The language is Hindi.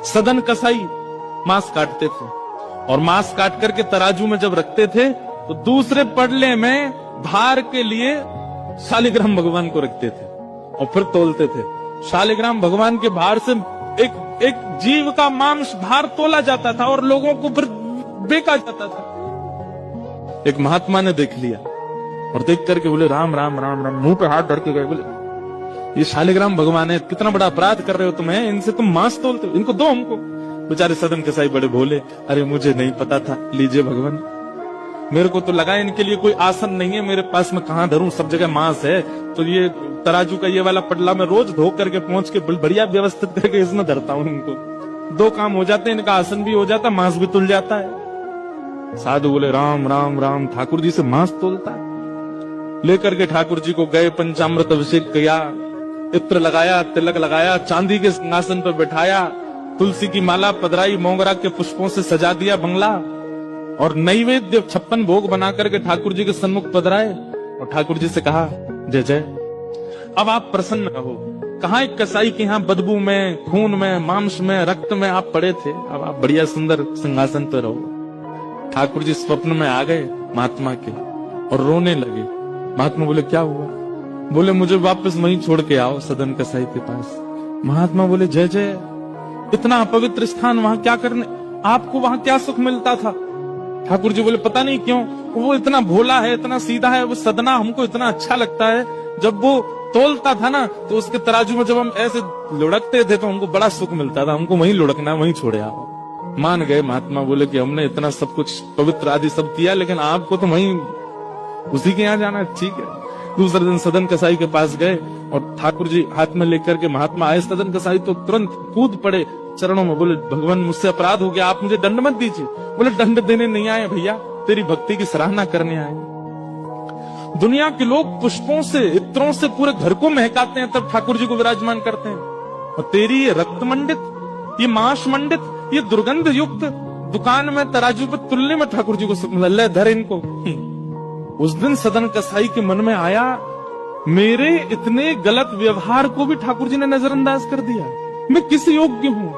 सदन कसाई मांस काटते थे और मांस काट करके तराजू में जब रखते थे तो दूसरे पड़ले में भार के लिए शालिग्राम भगवान को रखते थे और फिर तोलते थे। शालिग्राम भगवान के भार से एक जीव का मांस भार तोला जाता था और लोगों को फिर बेचा जाता था। एक महात्मा ने देख लिया और देख करके बोले राम राम राम राम, मुंह पे हाथ धर के गए, बोले ये शालिग्राम भगवान है, कितना बड़ा अपराध कर रहे हो तुम, इनसे तुम मांस तोलते हो, इनको दो हमको। बेचारे सदन कसाई बड़े भोले, अरे मुझे नहीं पता था, लीजिए भगवान, मेरे को तो लगा इनके लिए कोई आसन नहीं है, मेरे पास में कहां धरूं, सब जगह मांस है, तो ये तराजू का ये वाला पटला मैं रोज धो करके पहुंच के बढ़िया व्यवस्थित करके इसमें धरता हूं, इनको दो काम हो जाते हैं, इनका आसन भी हो जाता, मांस भी तुल जाता है। साधु बोले राम राम राम, ठाकुर जी से मांस तोलता है। लेकर के ठाकुर जी को गए, पंचामृत अभिषेक किया, इत्र लगाया, तिलक लगाया, चांदी के सिंहासन पर बैठाया, तुलसी की माला पधराई, मोगरा के पुष्पों से सजा दिया बंगला और नैवेद्य 56 भोग बना करके ठाकुर जी के सन्मुख पधराए और ठाकुर जी से कहा जय जय, अब आप प्रसन्न रहो। कहा एक कसाई के यहाँ बदबू में, खून में, मांस में, रक्त में आप पड़े थे, अब आप बढ़िया सुंदर सिंहासन पर रहो। ठाकुर जी स्वप्न में आ गए महात्मा के और रोने लगे। महात्मा बोले क्या हुआ? बोले मुझे वापस वहीं छोड़ के आओ सदन कसाई के पास। महात्मा बोले जय जय, इतना अपवित्र स्थान वहां क्या करने, आपको वहां क्या सुख मिलता था? ठाकुर जी बोले पता नहीं क्यों, वो इतना भोला है, इतना सीधा है, वो सदना हमको इतना अच्छा लगता है, जब वो तोलता था ना तो उसके तराजू में जब हम ऐसे लुढ़कते थे तो हमको बड़ा सुख मिलता था, हमको वहीं लुढ़कना, वहीं छोड़े आओ। मान गए महात्मा, बोले कि हमने इतना सब कुछ पवित्र आदि सब किया, लेकिन आपको तो वहीं उसी के यहाँ जाना, ठीक है। दूसरे दिन सदन कसाई के पास गए और ठाकुर जी हाथ में लेकर के महात्मा आए। सदन कसाई तो तुरंत कूद पड़े चरणों में, बोले भगवान मुझसे अपराध हो गया, आप मुझे दंड मत दीजिए। बोले दंड देने नहीं आए भैया, तेरी भक्ति की सराहना करने आए। दुनिया के लोग पुष्पों से, इत्रों से पूरे घर को महकाते हैं, तब ठाकुर जी को विराजमान करते हैं, और तेरी ये रक्त मंडित, ये मांस मंडित, ये दुर्गंध युक्त दुकान में तराजू पे तुलने में ठाकुर जी को सुख मिला, ले धर इनको। उस दिन सदन कसाई के मन में आया, मेरे इतने गलत व्यवहार को भी ठाकुर जी ने नजरअंदाज कर दिया, मैं किस योग्य हूं?